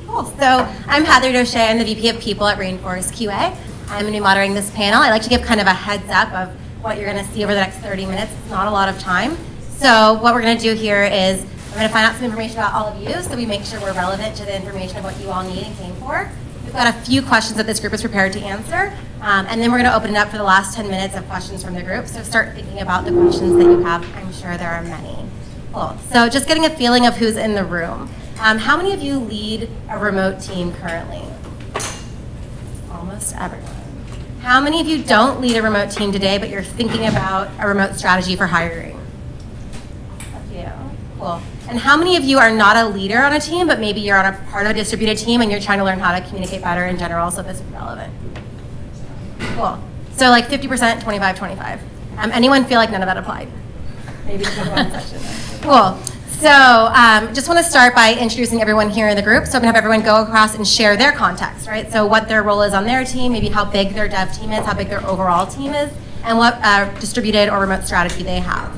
Cool. So I'm Heather Doche. I'm the VP of People at Rainforest QA. I'm going to be moderating this panel. I like to give kind of a heads up of what you're going to see over the next 30 minutes. It's not a lot of time. So what we're going to do here is we're going to find out some information about all of you so we make sure we're relevant to the information of what you all need and came for. We've got a few questions that this group is prepared to answer. And then we're going to open it up for the last 10 minutes of questions from the group. So start thinking about the questions that you have. I'm sure there are many. Cool. So just getting a feeling of who's in the room. How many of you lead a remote team currently? Almost everyone. How many of you don't lead a remote team today, but you're thinking about a remote strategy for hiring? A few. Cool. And how many of you are not a leader on a team, but maybe you're on a part of a distributed team and you're trying to learn how to communicate better in general, so this is relevant? Cool. So like 50%, 25, 25. Anyone feel like none of that applied? Maybe just one session. Cool. So just want to start by introducing everyone here in the group. So I'm going to have everyone go across and share their context, right? So what their role is on their team, maybe how big their dev team is, how big their overall team is, and what distributed or remote strategy they have.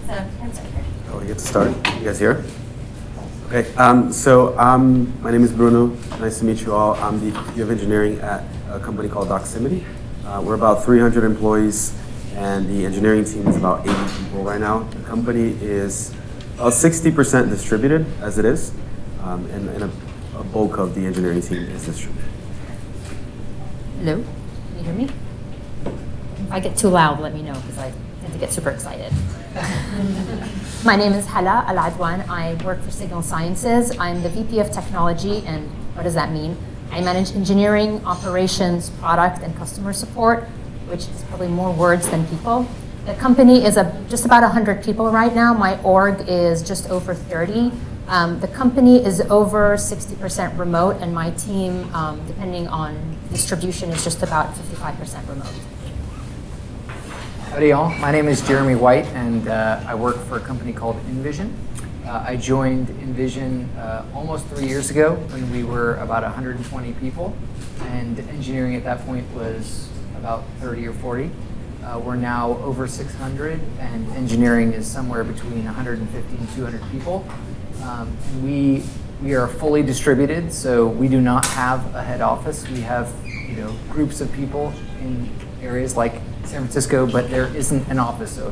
So I'm sorry. Oh, we get to start. You guys here? Okay. My name is Bruno. Nice to meet you all. I'm the VP of Engineering at a company called Doximity. We're about 300 employees, and the engineering team is about 80 people right now. The company is about 60% distributed as it is, and a bulk of the engineering team is distributed. Hello, can you hear me? If I get too loud, let me know, because I tend to get super excited. My name is Hala Al-Adwan. I work for Signal Sciences. I'm the VP of Technology, and what does that mean? I manage engineering, operations, product, and customer support, which is probably more words than people. The company is just about 100 people right now. My org is just over 30. The company is over 60% remote, and my team, depending on distribution, is just about 55% remote. Howdy y'all, my name is Jeremy White, and I work for a company called InVision. I joined InVision almost 3 years ago when we were about 120 people, and engineering at that point was about 30 or 40. We're now over 600, and engineering is somewhere between 150 and 200 people. We are fully distributed, so we do not have a head office. We have groups of people in areas like San Francisco, but there isn't an office. So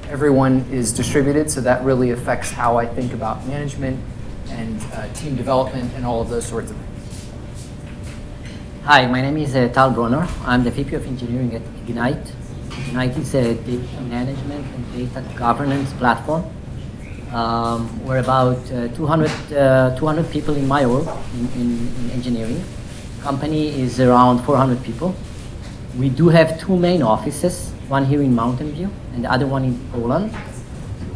everyone is distributed, so that really affects how I think about management and team development and all of those sorts of things. Hi, my name is Tal Bronner. I'm the VP of Engineering at Ignite. Ignite is a data management and data governance platform. We're about 200 people in my org in engineering. Company is around 400 people. We do have two main offices, one here in Mountain View and the other one in Poland.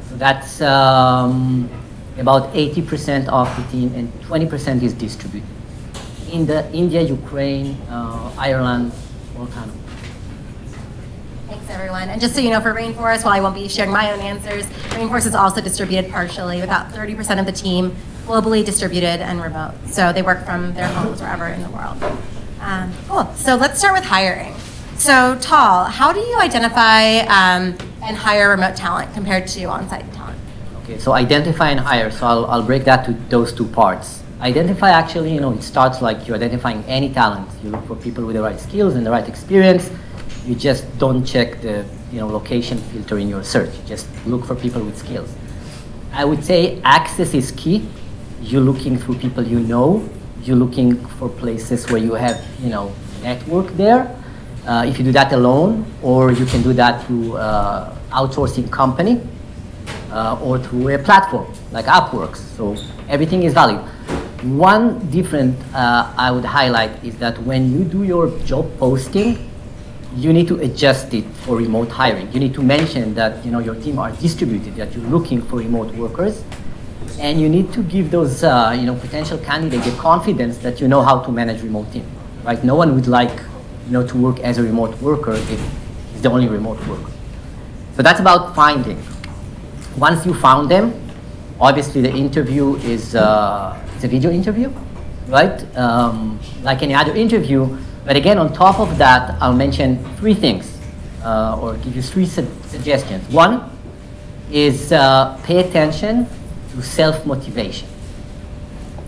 So that's about 80% of the team, and 20% is distributed. In India, Ukraine, Ireland, all kind of. Thanks, everyone. And just so you know, for Rainforest, while I won't be sharing my own answers, Rainforest is also distributed partially, with about 30% of the team globally distributed and remote. So they work from their homes wherever in the world. Cool. So let's start with hiring. So Tal, how do you identify and hire remote talent compared to on-site talent? Okay, so identify and hire. So I'll break that to those two parts. Identify, actually, it starts like you're identifying any talent. You look for people with the right skills and the right experience. You just don't check the location filter in your search. You just look for people with skills. I would say access is key. You're looking through people you know. You're looking for places where you have network there. If you do that alone, or you can do that through outsourcing company or through a platform like Upworks. So everything is valid. One different I would highlight is that when you do your job posting, you need to adjust it for remote hiring. You need to mention that your team are distributed, that you're looking for remote workers, and you need to give those potential candidates the confidence that you know how to manage remote team. Right? No one would like to work as a remote worker if he's the only remote worker. So that's about finding. Once you found them, obviously the interview is it's a video interview, right? Like any other interview. But again, on top of that, I'll mention three things, or give you three suggestions. One is pay attention to self-motivation.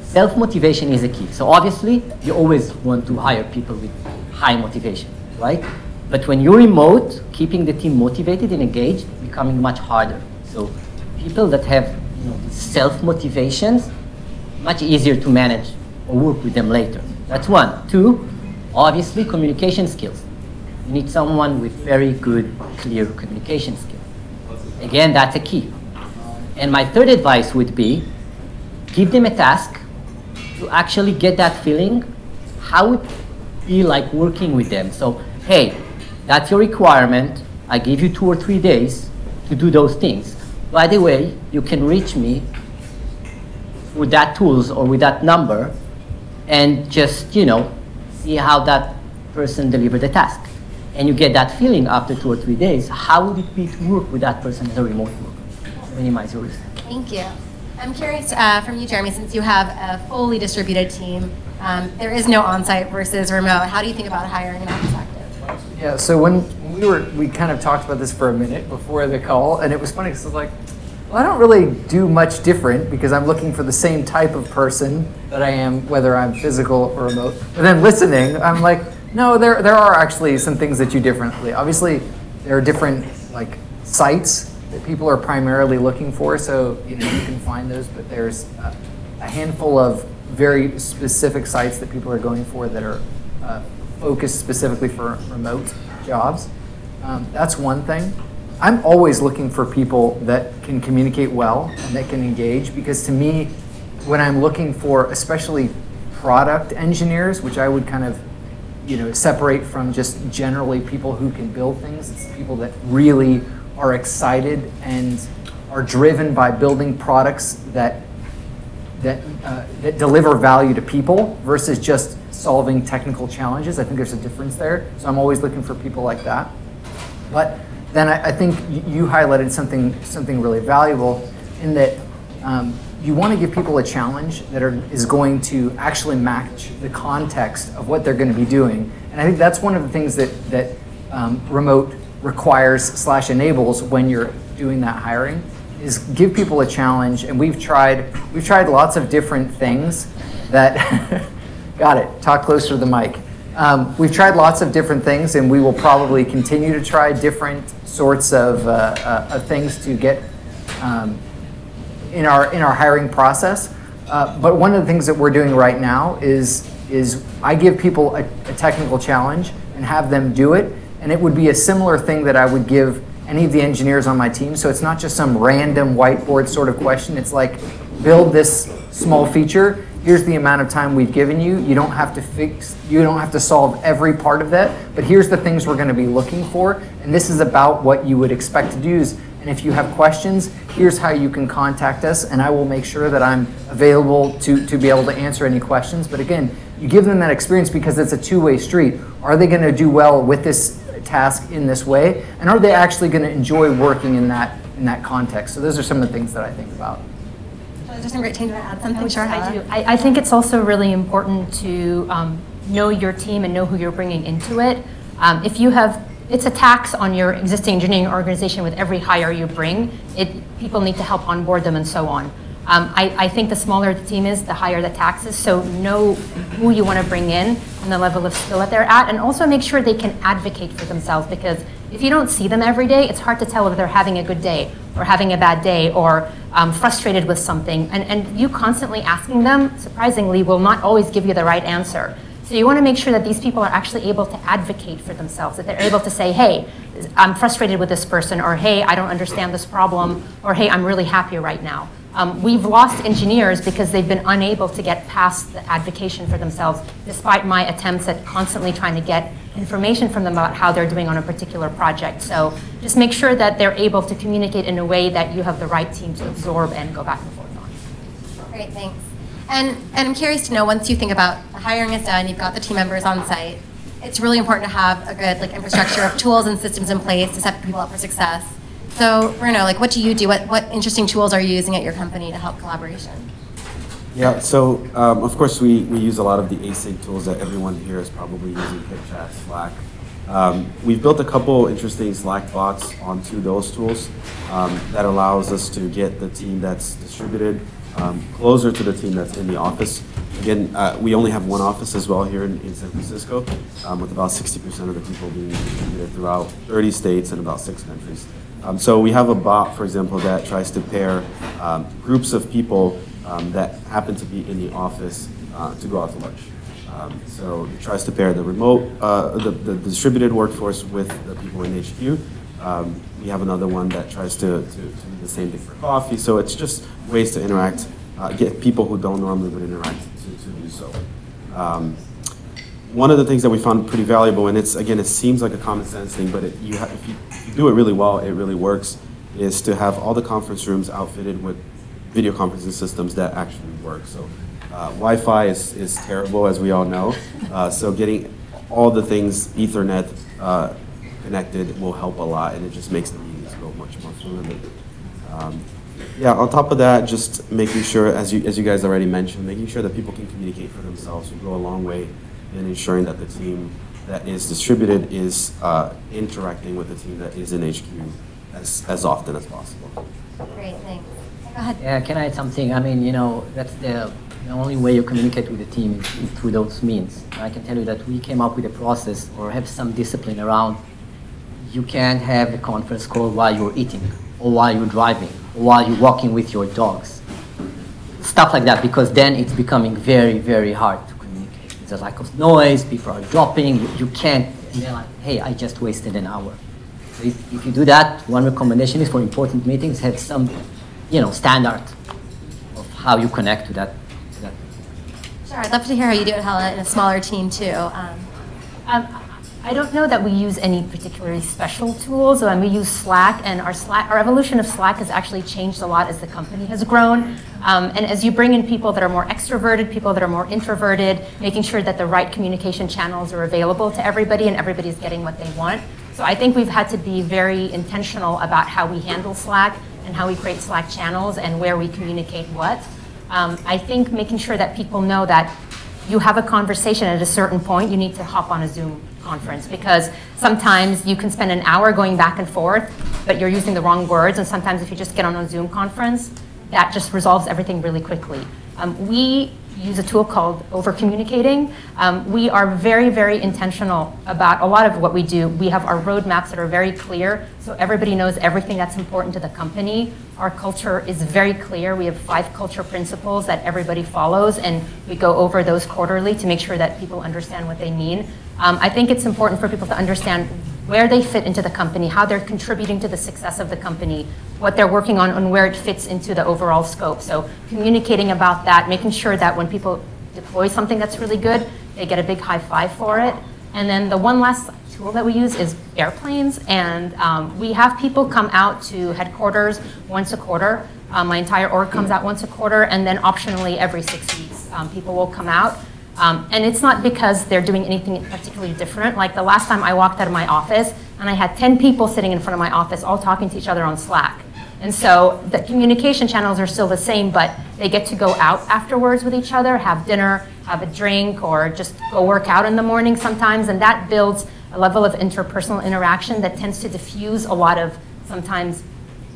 self-motivation is a key. So obviously, you always want to hire people with high motivation, right? But when you're remote, keeping the team motivated and engaged becoming much harder. So people that have self-motivations, much easier to manage or work with them later. That's one. Two, obviously, communication skills. You need someone with very good, clear communication skills. Again, that's a key. And my third advice would be, give them a task to actually get that feeling, how it be like working with them. So, hey, that's your requirement. I give you 2 or 3 days to do those things. By the way, you can reach me with that tools or with that number and just, see how that person delivered the task. And you get that feeling after 2 or 3 days, how would it be to work with that person as a remote worker? Minimize your risk. Thank you. I'm curious from you, Jeremy, since you have a fully distributed team, there is no on-site versus remote. How do you think about hiring in that perspective? Yeah, so when we kind of talked about this for a minute before the call, and it was funny because I was like, well, I don't really do much different because I'm looking for the same type of person that I am, whether I'm physical or remote. But then listening, I'm like, no, there are actually some things that you differently. Obviously, there are different sites that people are primarily looking for, so you can find those. But there's a handful of very specific sites that people are going for that are focused specifically for remote jobs. That's one thing. I'm always looking for people that can communicate well and that can engage, because to me, when I'm looking for especially product engineers, which I would kind of separate from just generally people who can build things, it's people that really are excited and are driven by building products that deliver value to people versus just solving technical challenges. I think there's a difference there. So I'm always looking for people like that. But then I think you highlighted something really valuable in that you want to give people a challenge that is going to actually match the context of what they're going to be doing. And I think that's one of the things that remote requires / enables when you're doing that hiring, is give people a challenge. And we've tried lots of different things that got it, talk closer to the mic. We've tried lots of different things, and we will probably continue to try different sorts of things to get in our hiring process. But one of the things that we're doing right now is I give people a technical challenge and have them do it, and it would be a similar thing that I would give any of the engineers on my team. So it's not just some random whiteboard sort of question. It's like, build this small feature. Here's the amount of time we've given you. You don't have to solve every part of that, but here's the things we're going to be looking for, and this is about what you would expect to do. And if you have questions, here's how you can contact us, and I will make sure that I'm available to be able to answer any questions. But again, you give them that experience because it's a two-way street. Are they going to do well with this task in this way, and are they actually going to enjoy working in that context? So those are some of the things that I think about. There's some great things to add something. Sure, I do. I think it's also really important to know your team and know who you're bringing into it. It's a tax on your existing engineering organization with every hire you bring. People need to help onboard them and so on. I think the smaller the team is, the higher the tax is, so know who you want to bring in and the level of skill that they're at, and also make sure they can advocate for themselves, because if you don't see them every day, it's hard to tell if they're having a good day or having a bad day or frustrated with something. And you constantly asking them, surprisingly, will not always give you the right answer. So you want to make sure that these people are actually able to advocate for themselves, that they're able to say, hey, I'm frustrated with this person, or hey, I don't understand this problem, or hey, I'm really happy right now. We've lost engineers because they've been unable to get past the advocation for themselves, despite my attempts at constantly trying to get information from them about how they're doing on a particular project. So just make sure that they're able to communicate in a way that you have the right team to absorb and go back and forth on. Great, thanks. And I'm curious to know, once you think about the hiring is done, you've got the team members on site, it's really important to have a good infrastructure of tools and systems in place to set people up for success. So Bruno, what do you do? What interesting tools are you using at your company to help collaboration? Yeah, so of course we use a lot of the async tools that everyone here is probably using, HipChat, Slack, We've built a couple interesting Slack bots onto those tools that allows us to get the team that's distributed closer to the team that's in the office. Again, we only have one office as well here in San Francisco, with about 60% of the people being distributed throughout 30 states and about 6 countries. So we have a bot, for example, that tries to pair groups of people that happen to be in the office to go out to lunch. So it tries to pair the remote, the distributed workforce with the people in HQ. We have another one that tries to do the same thing for coffee. So it's just ways to interact, get people who don't normally would interact to do so. One of the things that we found pretty valuable, and it seems like a common sense thing, but if you do it really well, it really works, is to have all the conference rooms outfitted with video conferencing systems that actually work. So Wi-Fi is terrible, as we all know. So getting all the things Ethernet connected will help a lot, and it just makes the meetings go much more fluidly. Yeah, on top of that, just making sure, as you guys already mentioned, making sure that people can communicate for themselves will go a long way in ensuring that the team that is distributed is interacting with the team that is in HQ as often as possible. Great, thanks. Go ahead. Yeah, can I add something? I mean, that's the only way you communicate with the team is through those means. I can tell you that we came up with a process or have some discipline around. You can't have a conference call while you're eating, or while you're driving, or while you're walking with your dogs. Stuff like that, because then it's becoming very, very hard to communicate. There's a lack of noise, people are dropping, you can't, and they're like, hey, I just wasted an hour. So if you do that, one recommendation is for important meetings, have some, standard of how you connect to that. Sure, I'd love to hear how you do it, Hella, in a smaller team too. I don't know that we use any particularly special tools. We use Slack, and our evolution of Slack has actually changed a lot as the company has grown. And as you bring in people that are more extroverted, people that are more introverted, making sure that the right communication channels are available to everybody and everybody's getting what they want. So I think we've had to be very intentional about how we handle Slack and how we create Slack channels and where we communicate what. I think making sure that people know that you have a conversation at a certain point, you need to hop on a Zoom conference, because sometimes you can spend an hour going back and forth, but you're using the wrong words, and sometimes if you just get on a Zoom conference, that just resolves everything really quickly. We use a tool called over-communicating. We are very, very intentional about a lot of what we do. We have our roadmaps that are very clear, so everybody knows everything that's important to the company. Our culture is very clear. We have 5 culture principles that everybody follows, and we go over those quarterly to make sure that people understand what they mean. I think it's important for people to understand where they fit into the company, how they're contributing to the success of the company, what they're working on, and where it fits into the overall scope. So communicating about that, making sure that when people deploy something that's really good, they get a big high five for it. And then the one last tool that we use is airplanes. And we have people come out to headquarters once a quarter. My entire org comes out once a quarter, and then optionally every 6 weeks, people will come out. And it's not because they're doing anything particularly different. Like the last time I walked out of my office and I had 10 people sitting in front of my office all talking to each other on Slack. And so the communication channels are still the same, but they get to go out afterwards with each other, have dinner, have a drink, or just go work out in the morning sometimes. And that builds a level of interpersonal interaction that tends to diffuse a lot of sometimes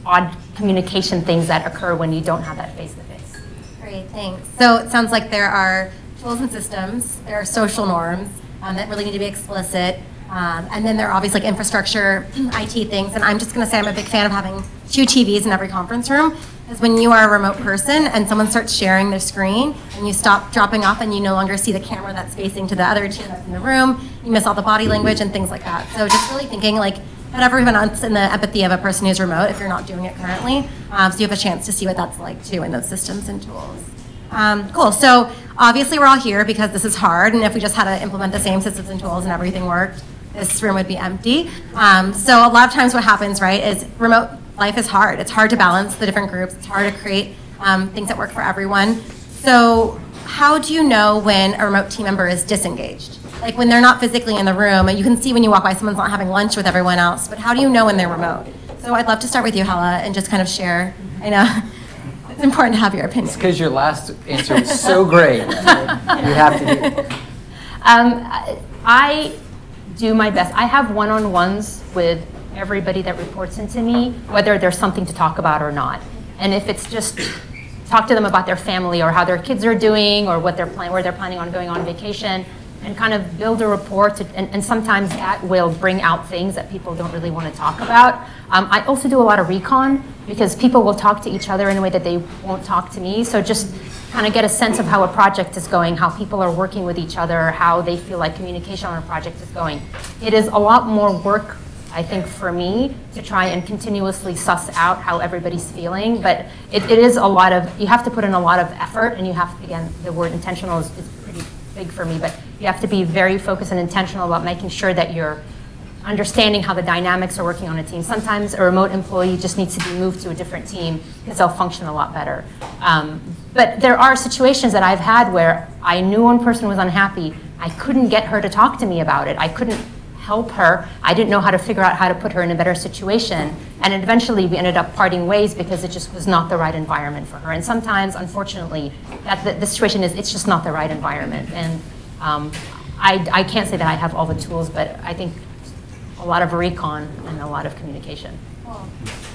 odd communication things that occur when you don't have that face-to-face. Great, thanks. So it sounds like there are tools and systems, there are social norms that really need to be explicit, and then there are obviously like infrastructure, IT things, and I'm just going to say I'm a big fan of having 2 TVs in every conference room, because when you are a remote person and someone starts sharing their screen and you stop dropping off and you no longer see the camera that's facing to the other 2 that's in the room, you miss all the body language and things like that. So just really thinking like put everyone else in the empathy of a person who's remote if you're not doing it currently, so you have a chance to see what that's like too in those systems and tools. Cool, so obviously we're all here because this is hard, and if we just had to implement the same systems and tools and everything worked, this room would be empty. So a lot of times what happens, right, is remote life is hard. It's hard to balance the different groups. It's hard to create things that work for everyone. So how do you know when a remote team member is disengaged? Like when they're not physically in the room, and you can see when you walk by someone's not having lunch with everyone else, but how do you know when they're remote? So I'd love to start with you, Hella, and just kind of share, I know. It's important to have your opinion. It's because your last answer was so great. You have to do it. I do my best. I have one-on-ones with everybody that reports into me, whether there's something to talk about or not. And if it's just talk to them about their family or how their kids are doing or what where they're planning on going on vacation, and kind of build a rapport. And sometimes that will bring out things that people don't really want to talk about. I also do a lot of recon because people will talk to each other in a way that they won't talk to me. So just kind of get a sense of how a project is going, how people are working with each other, how they feel like communication on a project is going. It is a lot more work, I think, for me to try and continuously suss out how everybody's feeling, but it is a lot of, you have to put in a lot of effort, and you have to, again, the word intentional is pretty big for me, but you have to be very focused and intentional about making sure that you're understanding how the dynamics are working on a team. Sometimes a remote employee just needs to be moved to a different team because they'll function a lot better. But there are situations that I've had where I knew one person was unhappy. I couldn't get her to talk to me about it. I couldn't help her. I didn't know how to figure out how to put her in a better situation. And eventually we ended up parting ways because it just was not the right environment for her. And sometimes, unfortunately, the situation is it's just not the right environment. And I can't say that I have all the tools, but I think a lot of recon and a lot of communication. Cool.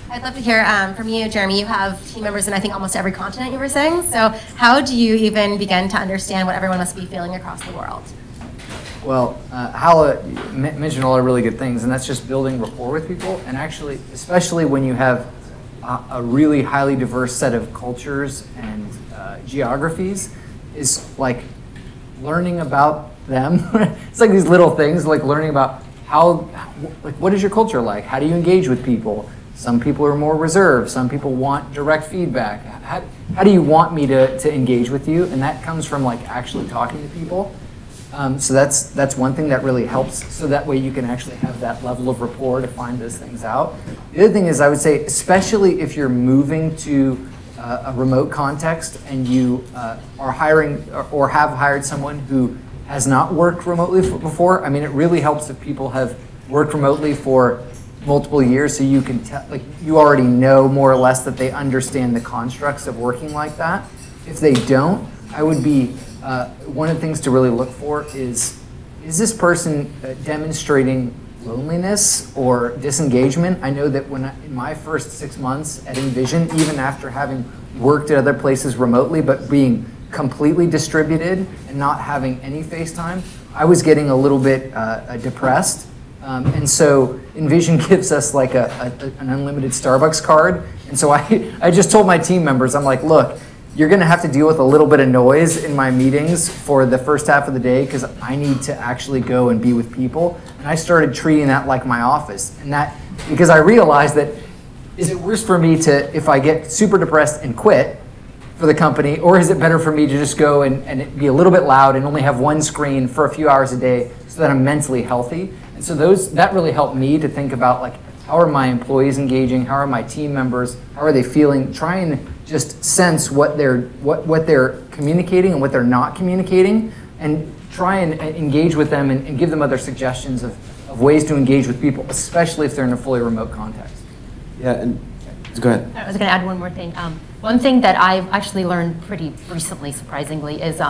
I'd love to hear from you, Jeremy. You have team members in, I think, almost every continent, you were saying. So how do you even begin to understand what everyone must be feeling across the world? Well, Hala mentioned all the really good things, and that's just building rapport with people. And actually, especially when you have a really highly diverse set of cultures and geographies, is like learning about them. It's like these little things, like learning about what is your culture like? How do you engage with people? Some people are more reserved. Some people want direct feedback. How do you want me to engage with you? And that comes from like actually talking to people. So that's one thing that really helps. So that way you can actually have that level of rapport to find those things out. The other thing is, I would say, especially if you're moving to a remote context and you are hiring or have hired someone who has not worked remotely before. I mean, it really helps if people have worked remotely for multiple years, so you can tell, like, you already know more or less that they understand the constructs of working like that. If they don't, I would be, one of the things to really look for is this person demonstrating loneliness or disengagement? I know that in my first 6 months at Envision, even after having worked at other places remotely, but being completely distributed and not having any face time, I was getting a little bit depressed. And so Envision gives us like an unlimited Starbucks card. And so I just told my team members, I'm like, look, you're gonna have to deal with a little bit of noise in my meetings for the first half of the day because I need to actually go and be with people. And I started treating that like my office. And that, because I realized that, is it worse for me to, if I get super depressed and quit for the company, or is it better for me to just go and be a little bit loud and only have one screen for a few hours a day so that I'm mentally healthy? And so that really helped me to think about, like, how are my employees engaging? How are my team members? How are they feeling? Try and just sense what they're communicating and what they're not communicating, and try and engage with them and give them other suggestions of ways to engage with people, especially if they're in a fully remote context. Yeah, and go ahead. I was going to add one more thing. One thing that I've actually learned pretty recently, surprisingly, is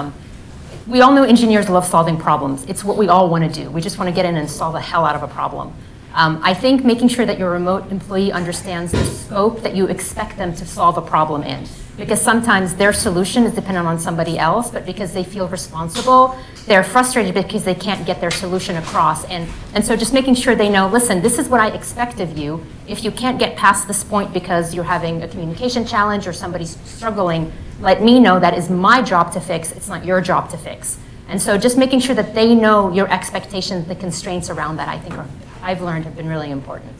we all know engineers love solving problems. It's what we all want to do. We just want to get in and solve the hell out of a problem. I think making sure that your remote employee understands the scope that you expect them to solve a problem in. Because sometimes their solution is dependent on somebody else, but because they feel responsible, they're frustrated because they can't get their solution across. And so just making sure they know, listen, this is what I expect of you. If you can't get past this point because you're having a communication challenge or somebody's struggling, let me know that is my job to fix. It's not your job to fix. And so just making sure that they know your expectations, the constraints around that, I think I've learned have been really important.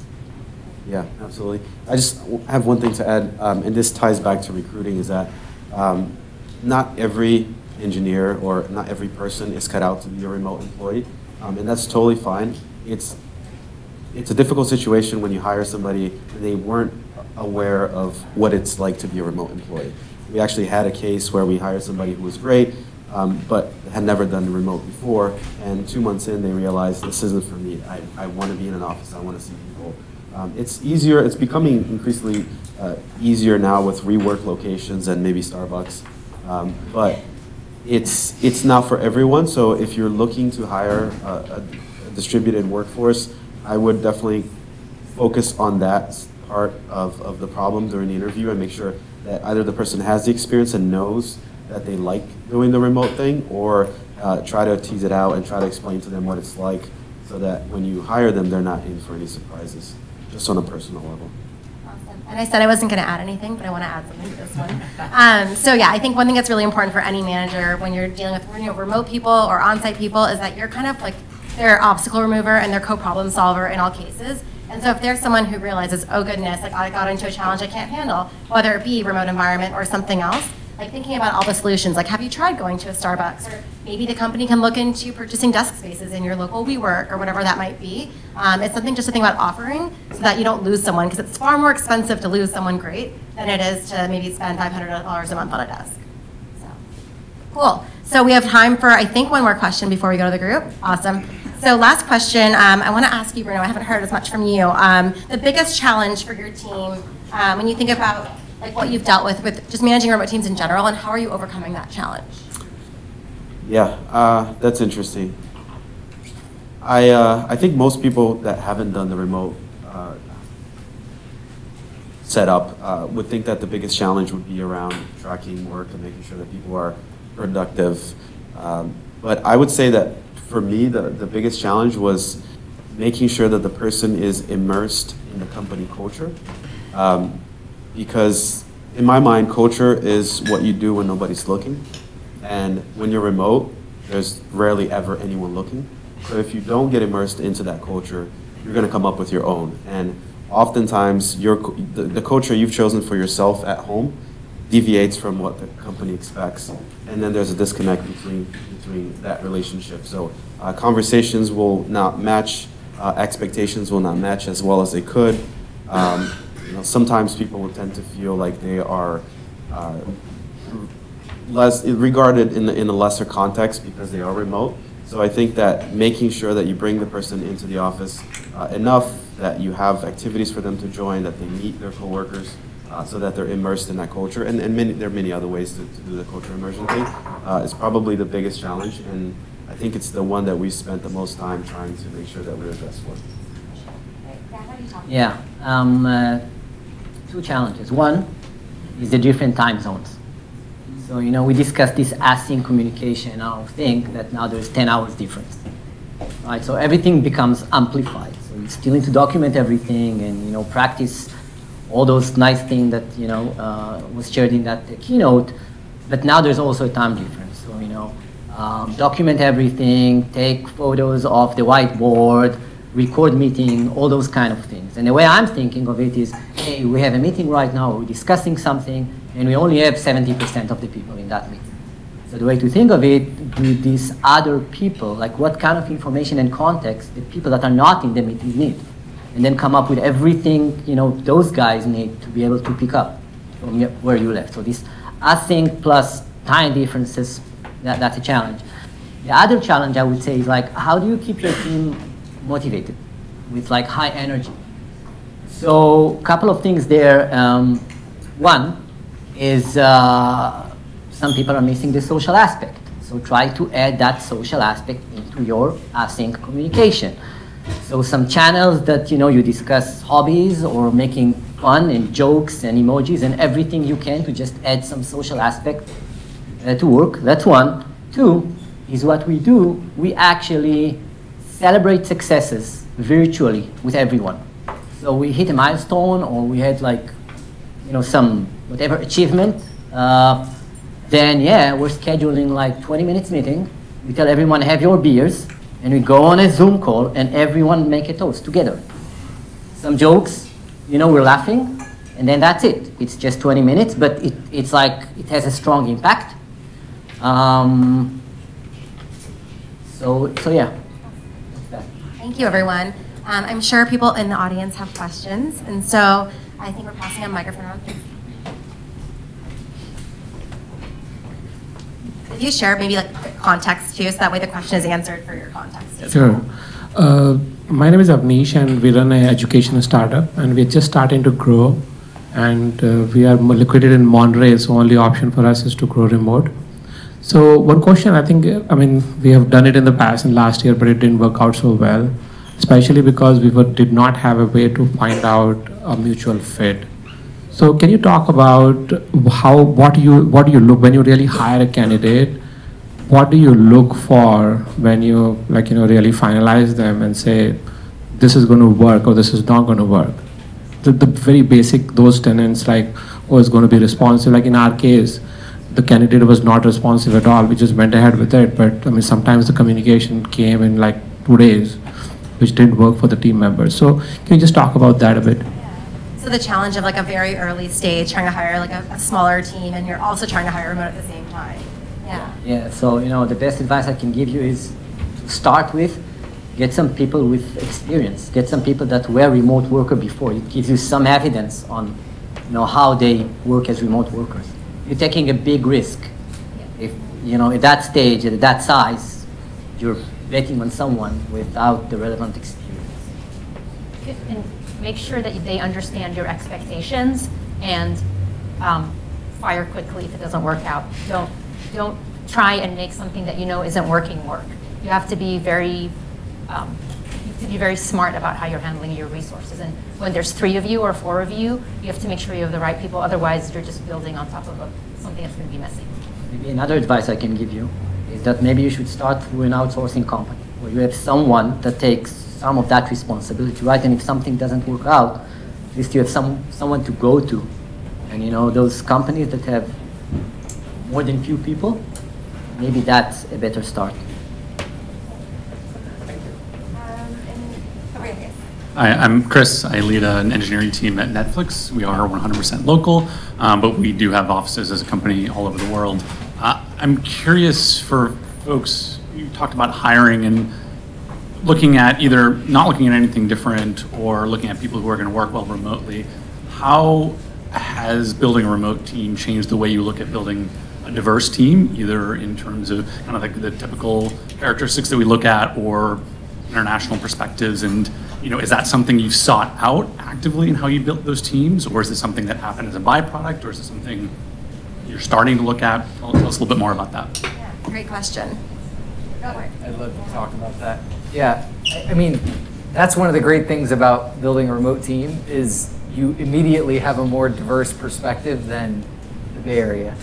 Yeah, absolutely. I just have one thing to add, and this ties back to recruiting, is that not every engineer or not every person is cut out to be a remote employee, and that's totally fine. It's a difficult situation when you hire somebody and they weren't aware of what it's like to be a remote employee. We actually had a case where we hired somebody who was great, but had never done remote before, and 2 months in they realized, this isn't for me. I want to be in an office, I want to see people. It's easier, it's becoming increasingly easier now with rework locations and maybe Starbucks, but it's not for everyone. So if you're looking to hire a distributed workforce, I would definitely focus on that part of the problem during the interview and make sure that either the person has the experience and knows that they like doing the remote thing, or try to tease it out and try to explain to them what it's like so that when you hire them, they're not in for any surprises, just on a personal level. Awesome. And I said I wasn't going to add anything, but I want to add something to this one. So yeah, I think one thing that's really important for any manager when you're dealing with remote people or on-site people is that you're kind of like their obstacle remover and their co-problem solver in all cases. And so if there's someone who realizes, oh goodness, like I got into a challenge I can't handle, whether it be remote environment or something else, like thinking about all the solutions, like have you tried going to a Starbucks? Or maybe the company can look into purchasing desk spaces in your local WeWork or whatever that might be. It's something just to think about offering so that you don't lose someone, because it's far more expensive to lose someone great than it is to maybe spend $500 a month on a desk. So, cool. So we have time for, I think, one more question before we go to the group. Awesome. So last question, I want to ask you, Bruno, I haven't heard as much from you. The biggest challenge for your team when you think about like what you've dealt with just managing remote teams in general, and how are you overcoming that challenge? Yeah, that's interesting. I think most people that haven't done the remote setup would think that the biggest challenge would be around tracking work and making sure that people are productive. But I would say that for me, the biggest challenge was making sure that the person is immersed in the company culture. Because in my mind, culture is what you do when nobody's looking. And when you're remote, there's rarely ever anyone looking. So if you don't get immersed into that culture, you're going to come up with your own. And oftentimes, the culture you've chosen for yourself at home deviates from what the company expects. And then there's a disconnect between that relationship. So conversations will not match, expectations will not match as well as they could. Sometimes people will tend to feel like they are less regarded in a lesser context because they are remote. So I think that making sure that you bring the person into the office enough that you have activities for them to join, that they meet their coworkers, so that they're immersed in that culture. And there are many other ways to do the culture immersion thing. Is probably the biggest challenge, and I think it's the one that we spent the most time trying to make sure that we address for. Yeah, two challenges. One is the different time zones. So, we discussed this async communication. I think that now there's 10 hours difference, right? So everything becomes amplified. So you still need to document everything and, practice all those nice things that, was shared in that keynote. But now there's also a time difference. So, document everything, take photos of the whiteboard, record meeting, all those kind of things. And the way I'm thinking of it is, hey, we have a meeting right now, we're discussing something, and we only have 70% of the people in that meeting. So the way to think of it, do these other people, like what kind of information and context the people that are not in the meeting need? And then come up with everything, those guys need to be able to pick up from where you left. So this async plus time differences, that's a challenge. The other challenge I would say is like, how do you keep your team motivated with like high energy? So a couple of things there. One is some people are missing the social aspect. So try to add that social aspect into your async communication. So some channels that you discuss hobbies or making fun and jokes and emojis and everything you can to just add some social aspect to work. That's one. Two is what we do. We actually celebrate successes virtually with everyone. So we hit a milestone or we had some whatever achievement. Then yeah, we're scheduling like 20 minutes meeting. We tell everyone have your beers and we go on a Zoom call and everyone make a toast together. Some jokes, we're laughing and then that's it. It's just 20 minutes, but it's like it has a strong impact. So yeah. Thank you, everyone. I'm sure people in the audience have questions, and so I think we're passing a microphone around. Could you share maybe context too, so that way the question is answered for your context? Sure. My name is Avnish, and we run an education startup, and we're just starting to grow, and we are located in Monterey, so only option for us is to grow remote. So one question, I think, I mean, we have done it in the past in last year, but it didn't work out so well, especially because did not have a way to find out a mutual fit. So can you talk about what do you look when you really hire a candidate? What do you look for when you really finalize them and say, this is going to work or this is not going to work? The very basic, those tenets like, oh, it's going to be responsive. Like in our case, the candidate was not responsive at all. We just went ahead with it. But I mean, sometimes the communication came in like 2 days, which didn't work for the team members. So can you just talk about that a bit? So the challenge of like a very early stage, trying to hire like a smaller team, and you're also trying to hire remote at the same time. Yeah. Yeah, so the best advice I can give you is to start with, get some people with experience, get some people that were remote worker before. It gives you some evidence on how they work as remote workers. You're taking a big risk. If at that stage, at that size, you're betting on someone without the relevant experience. And make sure that they understand your expectations and fire quickly if it doesn't work out. Don't try and make something that isn't working work. You have to be very smart about how you're handling your resources. And when there's 3 of you or 4 of you, you have to make sure you have the right people. Otherwise, you're just building on top of something that's going to be messy. Maybe another advice I can give you is that maybe you should start through an outsourcing company where you have someone that takes some of that responsibility, right? And if something doesn't work out, at least you have someone to go to. And those companies that have more than few people, maybe that's a better start. Hi, I'm Chris. I lead an engineering team at Netflix. We are 100% local, but we do have offices as a company all over the world. I'm curious for folks, you talked about hiring and looking at either not looking at anything different or looking at people who are going to work well remotely. How has building a remote team changed the way you look at building a diverse team, either in terms of kind of like the typical characteristics that we look at or international perspectives? And is that something you've sought out actively in how you built those teams, or is this something that happened as a byproduct, or is it something you're starting to look at? Tell us a little bit more about that. Yeah, great question. I'd love to talk about that. Yeah, I mean, that's one of the great things about building a remote team is you immediately have a more diverse perspective than the Bay Area.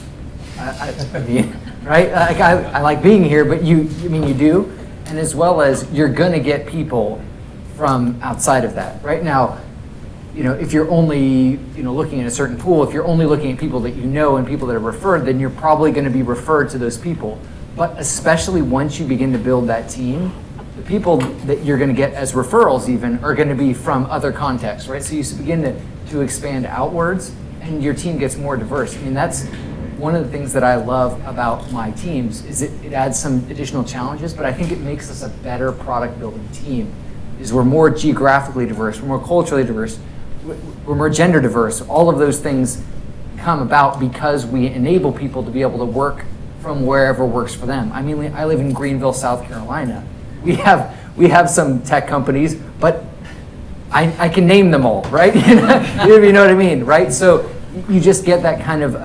I mean, right? Like I like being here, but you do, and as well as you're gonna get people from outside of that. Right now, if you're only looking at a certain pool, if you're only looking at people that you know and people that are referred, then you're probably going to be referred to those people. But especially once you begin to build that team, the people that you're going to get as referrals even are going to be from other contexts, right? So you begin to expand outwards, and your team gets more diverse. I mean, that's one of the things that I love about my teams is it adds some additional challenges, but I think it makes us a better product building team. Is we're more geographically diverse, we're more culturally diverse, we're more gender diverse. All of those things come about because we enable people to be able to work from wherever works for them. I mean, I live in Greenville, South Carolina. We have some tech companies, but I can name them all, right? You know what I mean, right? So you just get that kind of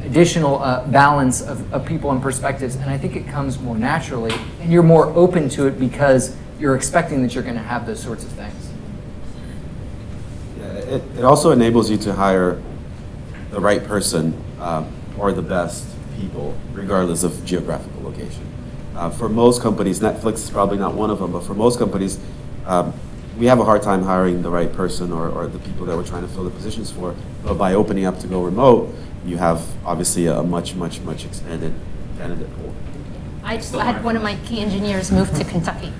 additional balance of people and perspectives, and I think it comes more naturally, and you're more open to it because you're expecting that you're going to have those sorts of things. Yeah, it also enables you to hire the right person or the best people, regardless of geographical location. For most companies, Netflix is probably not one of them, but for most companies, we have a hard time hiring the right person or the people that we're trying to fill the positions for. But by opening up to go remote, you have obviously a much expanded candidate pool. I just had one of my key engineers move to Kentucky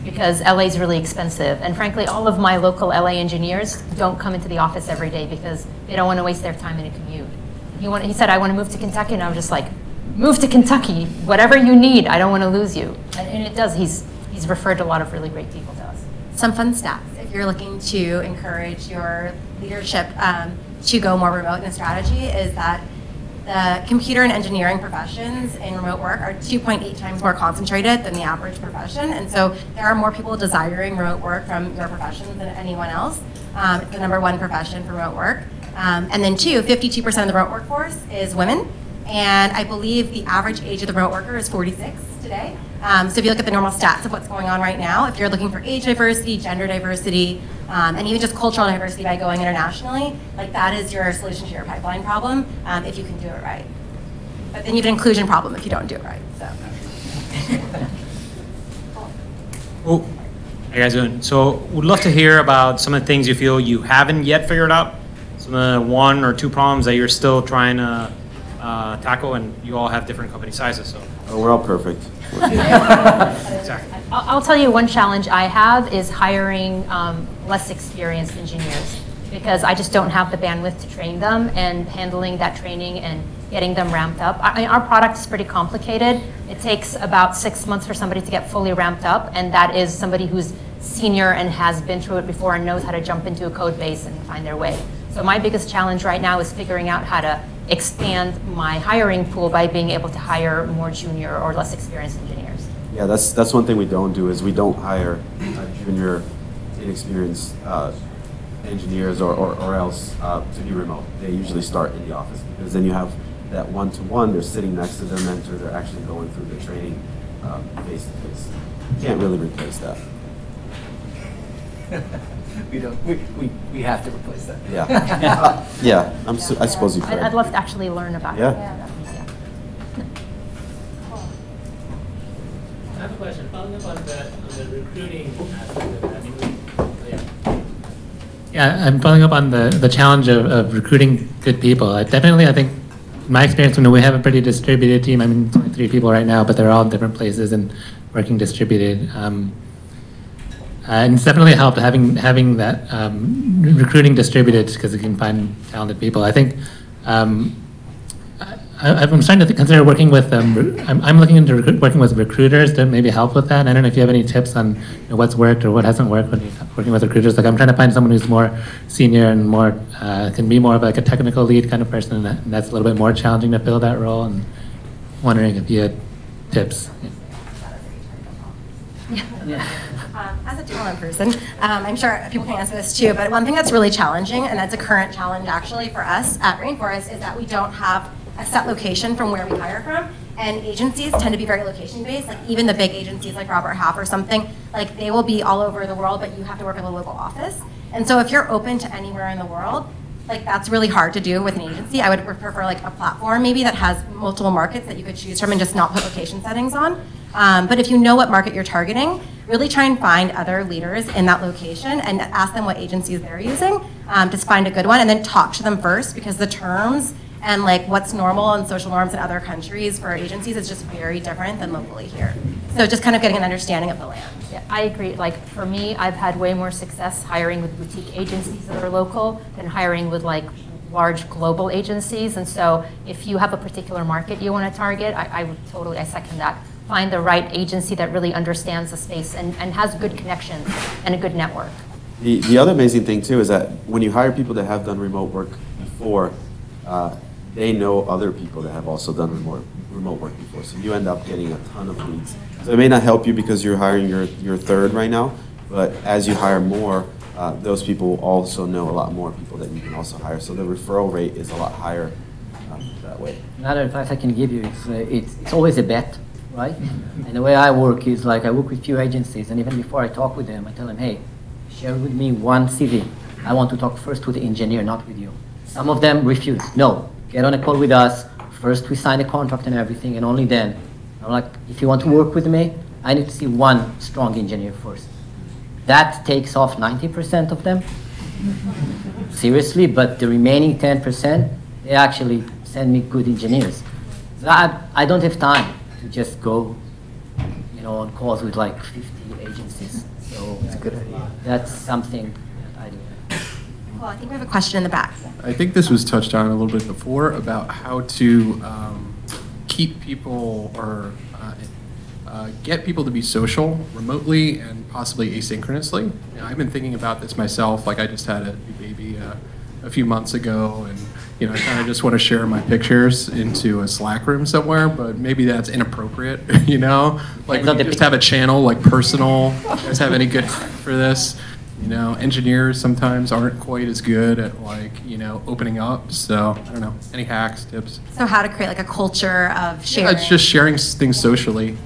because LA is really expensive. And frankly, all of my local LA engineers don't come into the office every day because they don't want to waste their time in a commute. He said, I want to move to Kentucky. And I was just like, move to Kentucky, whatever you need, I don't want to lose you. And it does, he's referred a lot of really great people to us. Some fun stats, if you're looking to encourage your leadership to go more remote in a strategy, is that the computer and engineering professions in remote work are 2.8 times more concentrated than the average profession. And so there are more people desiring remote work from your profession than anyone else. It's the #1 profession for remote work. And then 52% of the remote workforce is women. And I believe the average age of the remote worker is 46 today. So if you look at the normal stats of what's going on right now, if you're looking for age diversity, gender diversity, and even just cultural diversity by going internationally, like that is your solution to your pipeline problem if you can do it right. But then you have an inclusion problem if you don't do it right. So. Well, how you guys doing? So would love to hear about some of the things you feel you haven't yet figured out, some of the 1 or 2 problems that you're still trying to tackle, and you all have different company sizes. So. Oh, we're all perfect. Exactly. I'll tell you one challenge I have is hiring less experienced engineers, because I just don't have the bandwidth to train them, and handling that training and getting them ramped up. Our product is pretty complicated. It takes about 6 months for somebody to get fully ramped up, and that is somebody who's senior and has been through it before and knows how to jump into a code base and find their way. So my biggest challenge right now is figuring out how to expand my hiring pool by being able to hire more junior or less experienced engineers. Yeah, that's one thing we don't do is we don't hire junior, inexperienced engineers or else to be remote. They usually start in the office because then you have that one-to-one. They're sitting next to their mentor. They're actually going through the training face-to-face. You can't really replace that. We have to replace that. Yeah. Yeah, I suppose you could. I'd love to actually learn about it. Yeah. I have a question. Following up on the recruiting aspect of that. Yeah, I'm following up on the challenge of recruiting good people. I think, in my experience, when we have a pretty distributed team, I mean, it's only 3 people right now, but they're all in different places and working distributed. And it's definitely helped having that recruiting distributed because you can find talented people. I think I'm starting to consider working with I'm looking into working with recruiters to maybe help with that. I don't know if you have any tips on what's worked or what hasn't worked when you're working with recruiters. Like I'm trying to find someone who's more senior and more can be more of like a technical lead kind of person, and that's a little bit more challenging to fill that role. And wondering if you had tips. As a talent person, I'm sure people can answer this too, but one thing that's really challenging, and that's a current challenge actually for us at Rainforest, is that we don't have a set location from where we hire from, and agencies tend to be very location-based. Like even the big agencies like Robert Half or something, like they will be all over the world, but you have to work at a local office. And so if you're open to anywhere in the world, like that's really hard to do with an agency. I would prefer like a platform maybe that has multiple markets that you could choose from and just not put location settings on. But if you know what market you're targeting, really try and find other leaders in that location and ask them what agencies they're using. Just find a good one and then talk to them first, because the terms and like what's normal and social norms in other countries for agencies is just very different than locally here. So just kind of getting an understanding of the land. Yeah, I agree. Like for me, I've had way more success hiring with boutique agencies that are local than hiring with like large global agencies. And so if you have a particular market you want to target, I second that. Find the right agency that really understands the space and has good connections and a good network. The other amazing thing too is that when you hire people that have done remote work before, they know other people that have also done remote work before. So you end up getting a ton of leads. So it may not help you because you're hiring your third right now, but as you hire more, those people also know a lot more people that you can also hire. So the referral rate is a lot higher that way. Another advice I can give you is it's always a bet, right? And the way I work is like I work with few agencies, and even before I talk with them, I tell them, hey, share with me one CV. I want to talk first with the engineer, not with you. Some of them refuse. No, get on a call with us. First we sign a contract and everything, and only then. I'm like, if you want to work with me, I need to see one strong engineer first. That takes off 90% of them, seriously, but the remaining 10%, they actually send me good engineers. So I don't have time to just go, on calls with like 50 agencies. So That's a good idea. That's something that I do. Well, I think we have a question in the back. I think this was touched on a little bit before about how to keep people or get people to be social remotely and possibly asynchronously. I've been thinking about this myself. Like I just had a new baby a few months ago, and I kind of just want to share my pictures into a Slack room somewhere, but maybe that's inappropriate. Like we could just have a channel like personal. You guys have any good for this? You know, engineers sometimes aren't quite as good at like, you know, opening up. So I don't know, any hacks, tips? So how to create like a culture of sharing. Yeah, it's just sharing things socially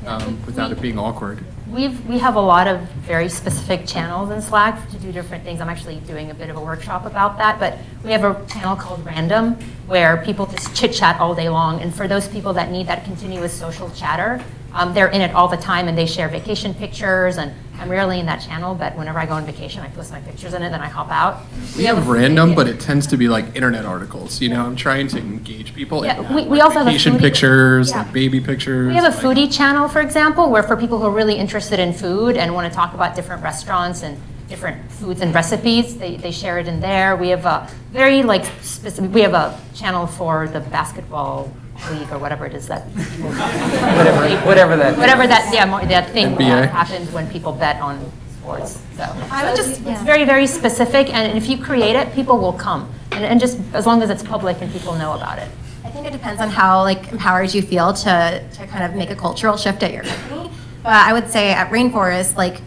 without it being awkward. We have a lot of very specific channels in Slack to do different things. I'm actually doing a bit of a workshop about that, but we have a channel called Random where people just chit chat all day long. And for those people that need that continuous social chatter, they're in it all the time and they share vacation pictures. And I'm rarely in that channel, but whenever I go on vacation, I post my pictures in it, then I hop out. We have Random, but it tends to be like internet articles. You know, I'm trying to engage people. Yeah, in we also have a vacation foodie- pictures, yeah. like baby pictures. We have a like- foodie channel, for example, where for people who are really interested in food and want to talk about different restaurants and different foods and recipes, they share it in there. We have a very like specific, we have a channel for the basketball league or whatever it is that that thing NBA. that happens when people bet on sports. So I would just, it's very, very specific, and if you create it, people will come. And just as long as it's public and people know about it. I think it depends on how like empowered you feel to kind of make a cultural shift at your company. But I would say at Rainforest, like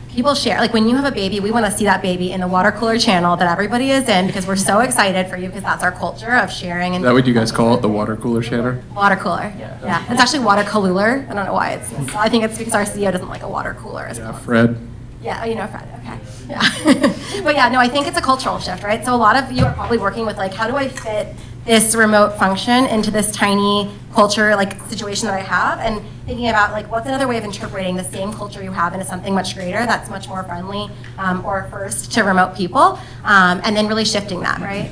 people share, like when you have a baby, we want to see that baby in the water cooler channel that everybody is in because we're so excited for you because that's our culture of sharing. And Is that what you guys call it, the water cooler chatter? water cooler. Yeah. It's actually water cooler. I don't know why it's. I think it's because our CEO doesn't like a water cooler as Yeah, well. Fred. Yeah, you know Fred, okay. Yeah. But yeah, no, I think it's a cultural shift, right? So a lot of you are probably working with like, how do I fit this remote function into this tiny culture, like situation that I have, and thinking about like, what's another way of interpreting the same culture you have into something much greater that's much more friendly or first to remote people, and then really shifting that, right?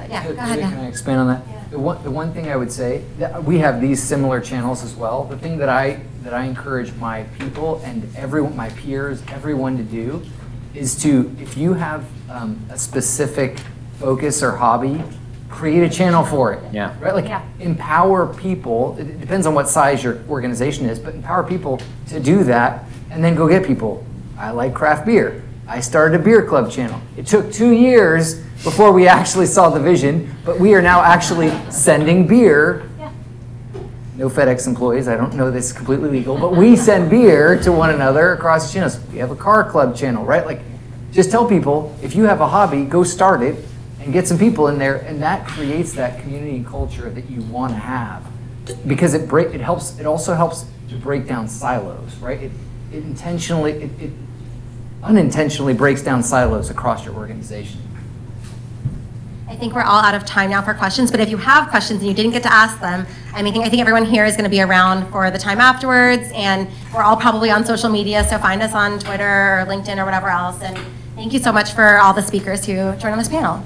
Yeah, go ahead. Can I expand on that? Yeah. The one thing I would say, that we have these similar channels as well. The thing that I encourage my people and everyone, my peers, everyone to do is to, if you have a specific focus or hobby, create a channel for it. Yeah. Right? Like Yeah. empower people. It depends on what size your organization is, but empower people to do that and then go get people. I like craft beer. I started a beer club channel. It took 2 years before we actually saw the vision, but we are now actually sending beer. No FedEx employees, I don't know this is completely legal, but we send beer to one another across the channels. We have a car club channel, right? Like, just tell people, if you have a hobby, go start it and get some people in there, and that creates that community and culture that you want to have. Because it also helps to break down silos, right? It unintentionally breaks down silos across your organization. I think we're all out of time now for questions, but if you have questions and you didn't get to ask them, I think everyone here is going to be around for the time afterwards, and we're all probably on social media, so find us on Twitter or LinkedIn or whatever else, and thank you so much for all the speakers who joined on this panel.